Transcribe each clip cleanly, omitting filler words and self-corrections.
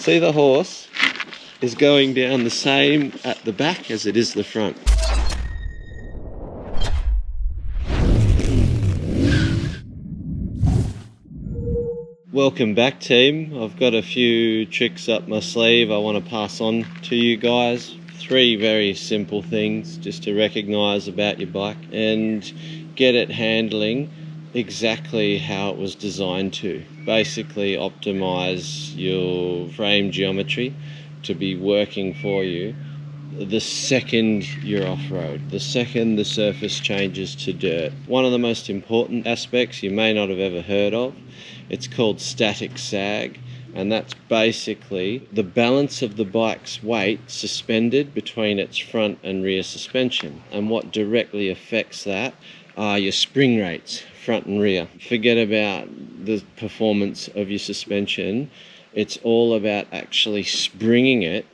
See, the horse is going down the same at the back as it is the front. Welcome back, team. I've got a few tricks up my sleeve I want to pass on to you guys. 3 very simple things just to recognize about your bike and get it handling exactly how it was designed to. Basically optimize your frame geometry to be working for you the second you're off-road, the second the surface changes to dirt. One of the most important aspects you may not have ever heard of, it's called static sag, and that's basically the balance of the bike's weight suspended between its front and rear suspension. And what directly affects that are your spring rates, front and rear. Forget about the performance of your suspension. It's all about actually springing it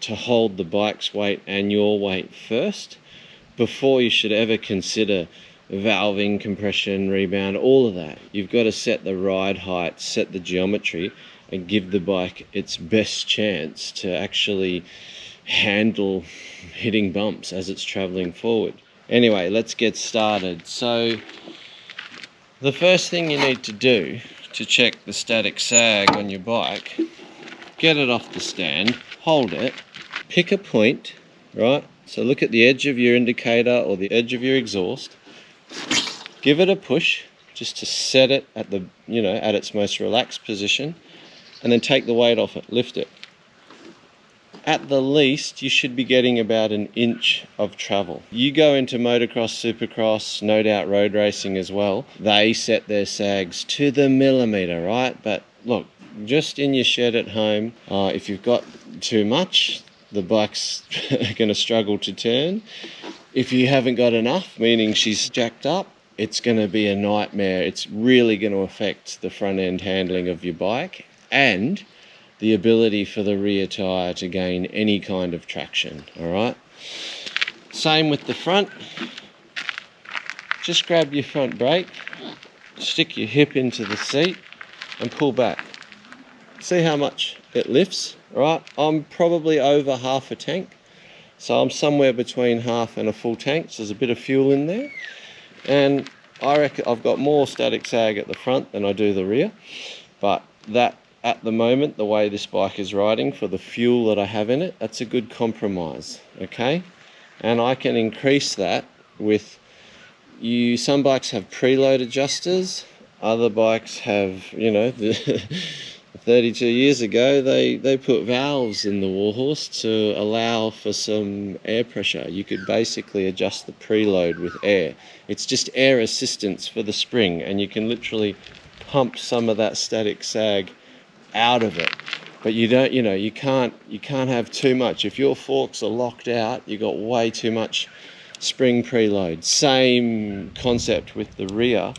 to hold the bike's weight and your weight first before you should ever consider valving, compression, rebound, all of that. You've got to set the ride height, set the geometry, and give the bike its best chance to actually handle hitting bumps as it's traveling forward. Anyway, let's get started. So the first thing you need to do to check the static sag on your bike, get it off the stand, hold it, pick a point, right? So look at the edge of your indicator or the edge of your exhaust, give it a push just to set it at the, at its most relaxed position, and then take the weight off it, lift it. At the least, you should be getting about 1 inch of travel. You go into motocross, supercross, no doubt road racing as well, they set their sags to the millimeter, right? But look, just in your shed at home, if you've got too much, the bike's going to struggle to turn. If you haven't got enough, meaning she's jacked up, it's going to be a nightmare. It's really going to affect the front end handling of your bike and the ability for the rear tyre to gain any kind of traction, all right? Same with the front. Just grab your front brake, stick your hip into the seat and pull back. See how much it lifts, right? I'm probably over half a tank, so I'm somewhere between half and a full tank, so there's a bit of fuel in there. And I reckon I've got more static sag at the front than I do the rear, but that at the moment, the way this bike is riding for the fuel that I have in it, that's a good compromise, okay? And I can increase that with some bikes have preload adjusters, other bikes have, 32 years ago, they put valves in the Warhorse to allow for some air pressure. You could basically adjust the preload with air. It's just air assistance for the spring, and you can literally pump some of that static sag out of it. But you don't, you can't have too much. If your forks are locked out, you got way too much spring preload. Same concept with the rear.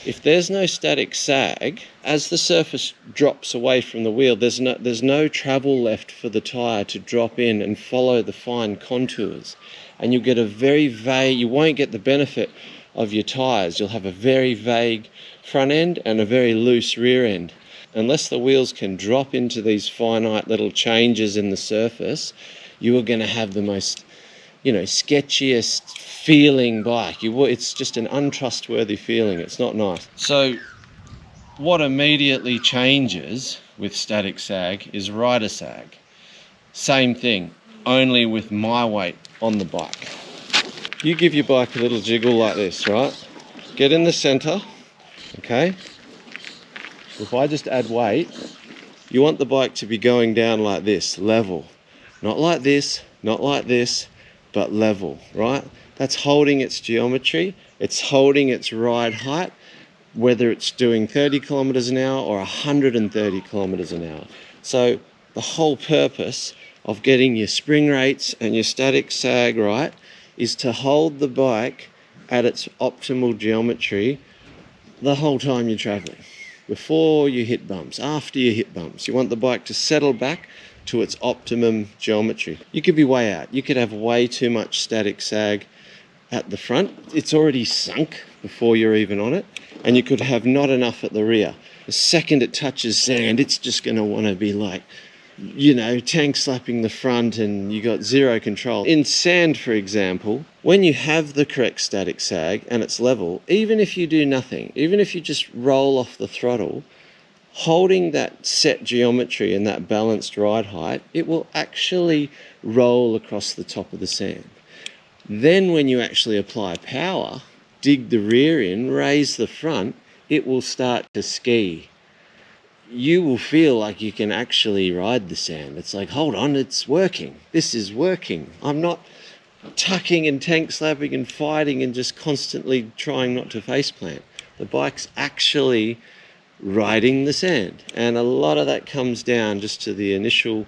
If there's no static sag, as the surface drops away from the wheel, there's no travel left for the tyre to drop in and follow the fine contours. And you'll get a very vague, you won't get the benefit of your tyres. You'll have a very vague front end and a very loose rear end. Unless the wheels can drop into these finite little changes in the surface, you are going to have the most, sketchiest feeling bike. It's just an untrustworthy feeling. It's not nice. So what immediately changes with static sag is rider sag. Same thing, only with my weight on the bike. You give your bike a little jiggle like this, right? Get in the center, okay? If I just add weight, you want the bike to be going down like this, level. Not like this, but level, right? That's holding its geometry, it's holding its ride height, whether it's doing 30 kilometers an hour or 130 kilometers an hour. So the whole purpose of getting your spring rates and your static sag right is to hold the bike at its optimal geometry the whole time you're traveling. Before you hit bumps, after you hit bumps, you want the bike to settle back to its optimum geometry. You could be way out. You could have way too much static sag at the front. It's already sunk before you're even on it, and you could have not enough at the rear. The second it touches sand, it's just going to want to be like, you know, tank slapping the front and you got zero control. In sand, for example, when you have the correct static sag and it's level, even if you do nothing, even if you just roll off the throttle, holding that set geometry and that balanced ride height, it will actually roll across the top of the sand. Then when you actually apply power, dig the rear in, raise the front, it will start to ski. You will feel like you can actually ride the sand. It's like, hold on, it's working. This is working. I'm not tucking and tank slapping and fighting and just constantly trying not to faceplant. The bike's actually riding the sand. And a lot of that comes down just to the initial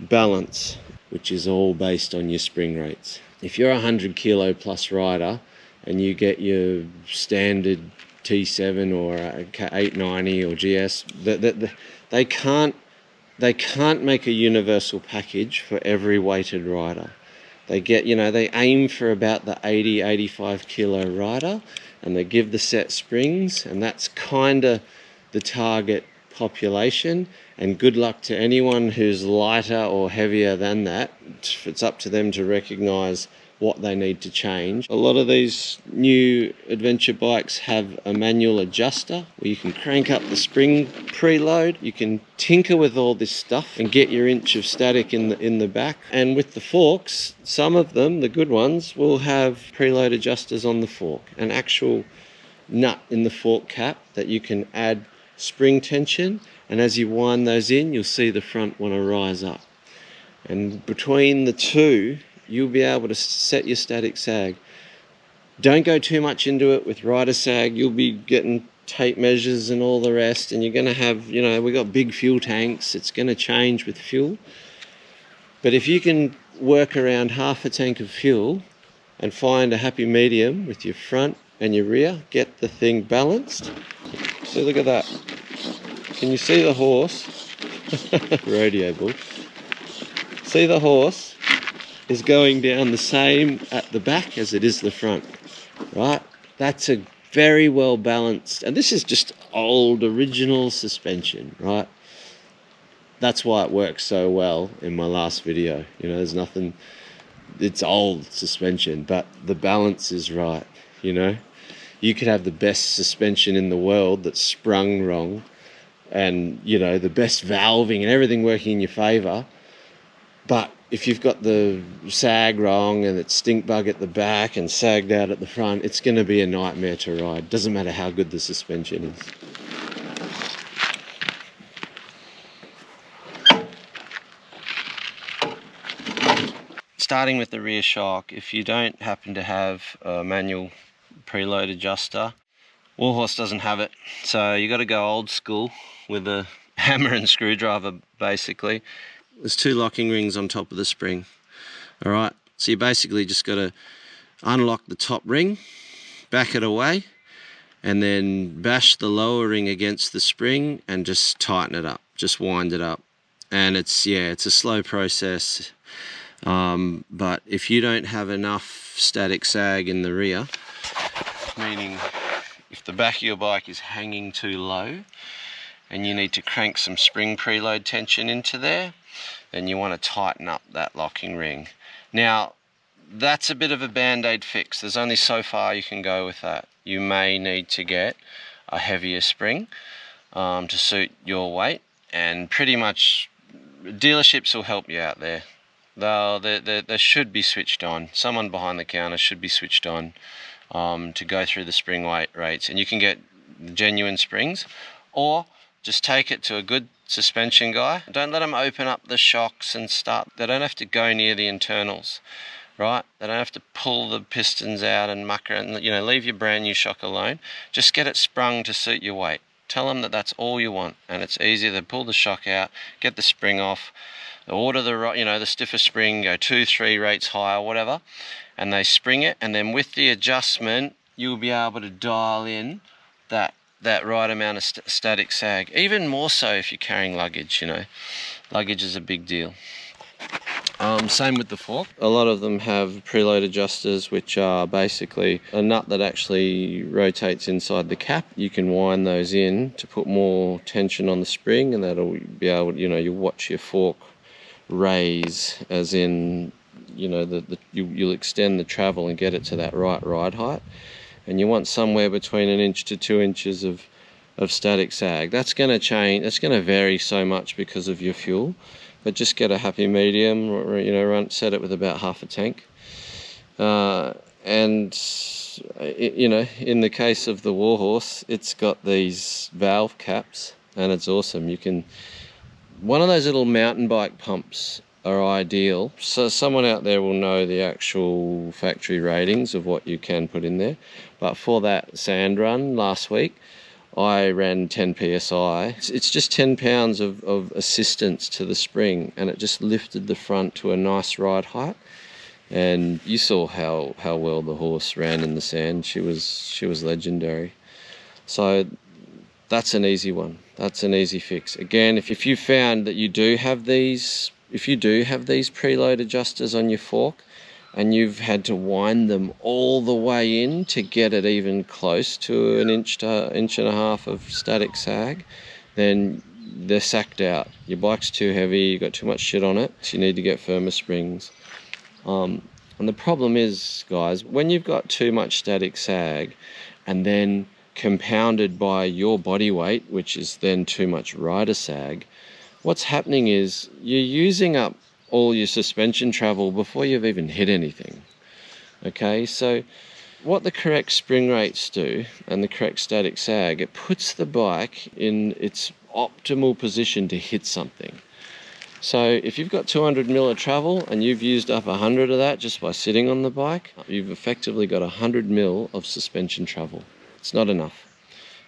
balance, which is all based on your spring rates. If you're a 100 kilo plus rider and you get your standard T7 or 890 or GS, they can't make a universal package for every weighted rider. They get, you know, they aim for about the 80-85 kilo rider, and they give the set springs, and that's kind of the target population. And good luck to anyone who's lighter or heavier than that. It's up to them to recognize what they need to change. A lot of these new adventure bikes have a manual adjuster where you can crank up the spring preload. You can tinker with all this stuff and get your inch of static in the back. And with the forks, some of them, the good ones, will have preload adjusters on the fork, an actual nut in the fork cap that you can add spring tension, and as you wind those in, you'll see the front want to rise up. And between the two, you'll be able to set your static sag. Don't go too much into it with rider sag. You'll be getting tape measures and all the rest, and you're going to have, you know, we've got big fuel tanks. It's going to change with fuel. But if you can work around half a tank of fuel and find a happy medium with your front and your rear, get the thing balanced. So look at that. Can you see the horse? Rodeo bull. See the horse is going down the same at the back as it is the front, right? That's a very well balanced, and this is just old original suspension, right? That's why it works so well in my last video. You know, there's nothing, it's old suspension, but the balance is right, you know? You could have the best suspension in the world that's sprung wrong, and, you know, the best valving and everything working in your favor, but if you've got the sag wrong and it's stink bug at the back and sagged out at the front, it's going to be a nightmare to ride. Doesn't matter how good the suspension is. Starting with the rear shock, if you don't happen to have a manual preload adjuster, Warhorse doesn't have it, so you got to go old school with a hammer and screwdriver basically. There's two locking rings on top of the spring. All right, so you basically just got to unlock the top ring, back it away, and then bash the lower ring against the spring and just tighten it up, just wind it up. And it's a slow process, but if you don't have enough static sag in the rear, meaning if the back of your bike is hanging too low and you need to crank some spring preload tension into there, then you want to tighten up that locking ring. Now, that's a bit of a band-aid fix. There's only so far you can go with that. You may need to get a heavier spring to suit your weight, and pretty much dealerships will help you out there. They should be switched on. Someone behind the counter should be switched on to go through the spring weight rates, and you can get genuine springs, or just take it to a good suspension guy. Don't let them open up the shocks and start. They don't have to go near the internals, right? They don't have to pull the pistons out and muck around, you know, leave your brand new shock alone. Just get it sprung to suit your weight. Tell them that that's all you want, and it's easy. They pull the shock out, get the spring off, order the stiffer spring, go 2-3 rates higher, whatever, and they spring it, and then with the adjustment you'll be able to dial in that right amount of static sag. Even more so if you're carrying luggage, you know. Luggage is a big deal. Same with the fork. A lot of them have preload adjusters, which are basically a nut that actually rotates inside the cap. You can wind those in to put more tension on the spring, and that'll be able, you'll watch your fork raise, as in, you'll extend the travel and get it to that right ride height. And you want somewhere between 1 inch to 2 inches of static sag. That's going to change. That's going to vary so much because of your fuel. But just get a happy medium, set it with about half a tank. In the case of the Warhorse, it's got these valve caps, and it's awesome. One of those little mountain bike pumps are ideal. So someone out there will know the actual factory ratings of what you can put in there. But for that sand run last week, I ran 10 psi. It's just 10 pounds of assistance to the spring, and it just lifted the front to a nice ride height. And you saw how well the horse ran in the sand. She was legendary. So that's an easy one. That's an easy fix. Again, if you found that you do have these preload adjusters on your fork, and you've had to wind them all the way in to get it even close to 1 inch to 1.5 inches of static sag, then they're sacked out. Your bike's too heavy, you've got too much shit on it, so you need to get firmer springs. And the problem is, guys, when you've got too much static sag, and then compounded by your body weight, which is then too much rider sag, what's happening is you're using up all your suspension travel before you've even hit anything. Okay, so what the correct spring rates do, and the correct static sag, it puts the bike in its optimal position to hit something. So if you've got 200 mil of travel and you've used up 100 of that just by sitting on the bike, you've effectively got 100 mil of suspension travel. It's not enough.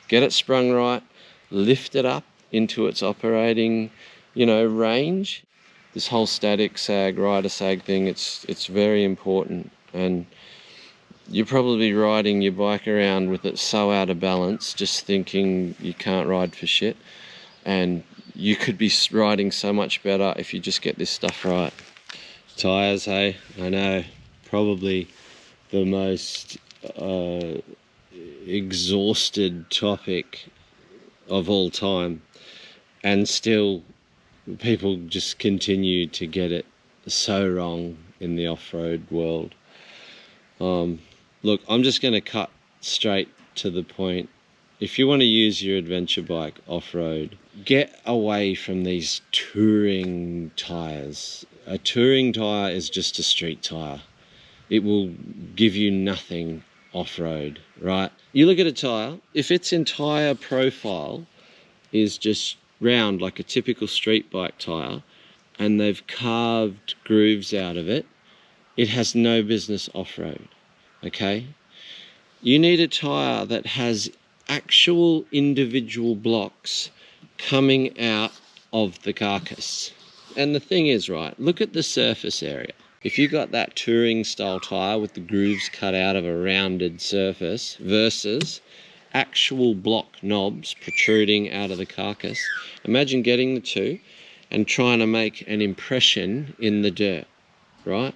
Get it sprung right, lift it up into its operating, range. This whole static sag, rider sag thing, it's very important. And you're probably riding your bike around with it so out of balance, just thinking you can't ride for shit. And you could be riding so much better if you just get this stuff right. Tyres, hey? I know, probably the most exhausted topic of all time. And still, people just continue to get it so wrong in the off-road world. Look, I'm just going to cut straight to the point. If you want to use your adventure bike off-road, get away from these touring tyres. A touring tyre is just a street tyre. It will give you nothing off-road, right? You look at a tyre, if its entire profile is just round like a typical street bike tyre, and they've carved grooves out of it, it has no business off-road, okay? You need a tyre that has actual individual blocks coming out of the carcass. And the thing is, right, look at the surface area. If you got that touring style tyre with the grooves cut out of a rounded surface versus actual block knobs protruding out of the carcass, imagine getting the two and trying to make an impression in the dirt, right?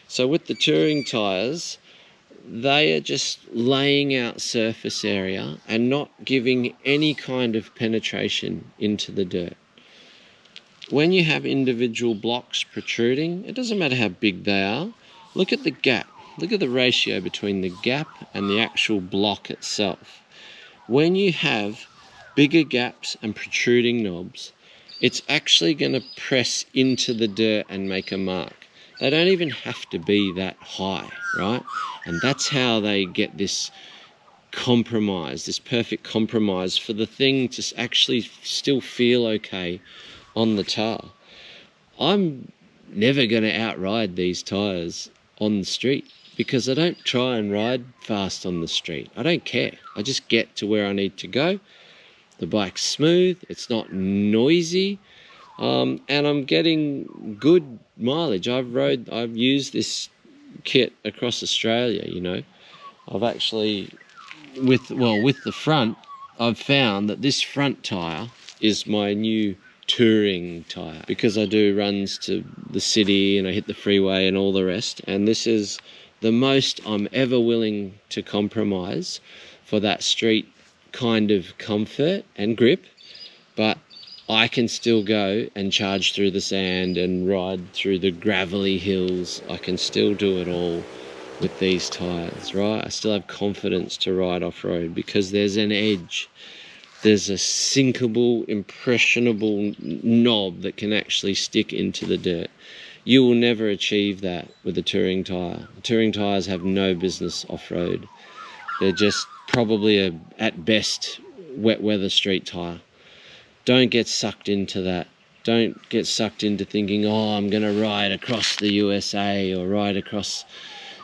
So with the touring tyres, they are just laying out surface area and not giving any kind of penetration into the dirt. When you have individual blocks protruding, it doesn't matter how big they are, look at the gap. Look at the ratio between the gap and the actual block itself. When you have bigger gaps and protruding knobs, it's actually going to press into the dirt and make a mark. They don't even have to be that high, right? And that's how they get this compromise, this perfect compromise for the thing to actually still feel okay on the tar. I'm never going to outride these tyres on the street because I don't try and ride fast on the street. I don't care. I just get to where I need to go. The bike's smooth, it's not noisy, and I'm getting good mileage. I've used this kit across Australia, you know. I've actually, with the front, I've found that this front tyre is my new touring tire, because I do runs to the city and I hit the freeway and all the rest, and this is the most I'm ever willing to compromise for that street kind of comfort and grip. But I can still go and charge through the sand and ride through the gravelly hills. I can still do it all with these tires, right? I still have confidence to ride off-road because there's an edge. There's a sinkable, impressionable knob that can actually stick into the dirt. You will never achieve that with a touring tire. Touring tires have no business off-road. They're just probably at best wet weather street tire. Don't get sucked into that. Don't get sucked into thinking, oh, I'm going to ride across the USA or ride across,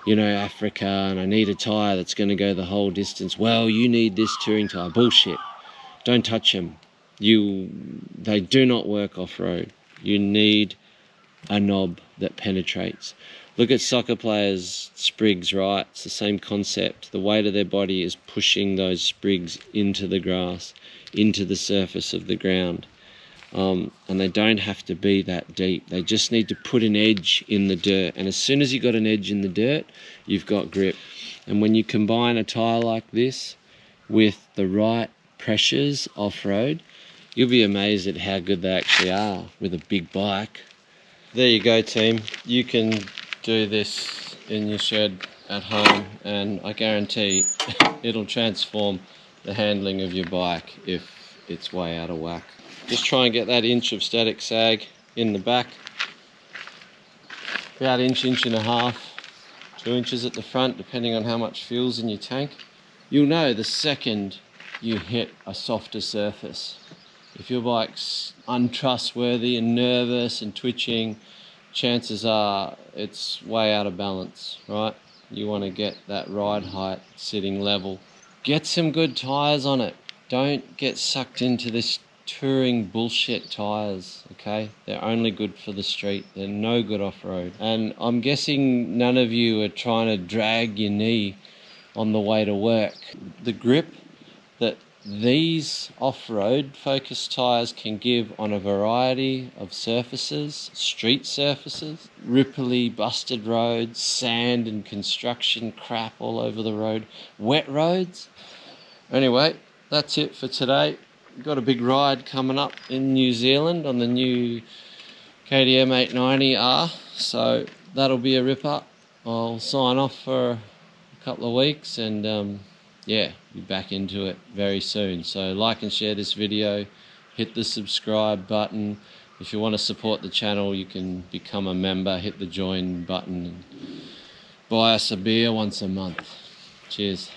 you know, Africa, and I need a tire that's going to go the whole distance. Well, you need this touring tire. Bullshit. Don't touch them. They do not work off-road. You need a knob that penetrates. Look at soccer players' sprigs, right? It's the same concept. The weight of their body is pushing those sprigs into the grass, into the surface of the ground. And they don't have to be that deep. They just need to put an edge in the dirt. And as soon as you've got an edge in the dirt, you've got grip. And when you combine a tire like this with the right pressures off-road, you'll be amazed at how good they actually are with a big bike. There you go, team. You can do this in your shed at home, and I guarantee it'll transform the handling of your bike if it's way out of whack. Just try and get that inch of static sag in the back, about inch and a half, 2 inches at the front, depending on how much fuel's in your tank. You'll know the second you hit a softer surface. If your bike's untrustworthy and nervous and twitching, chances are it's way out of balance, right? You want to get that ride height sitting level. Get some good tires on it. Don't get sucked into this touring bullshit tires, okay? They're only good for the street. They're no good off-road. And I'm guessing none of you are trying to drag your knee on the way to work. The grip that these off-road focused tires can give on a variety of surfaces, street surfaces, ripply busted roads, sand and construction crap all over the road, wet roads. Anyway, that's it for today. Got a big ride coming up in New Zealand on the new KTM 890R, so that'll be a ripper. I'll sign off for a couple of weeks and yeah, be back into it very soon. So like and share this video, hit the subscribe button. If you want to support the channel, you can become a member, hit the join button and buy us a beer once a month. Cheers.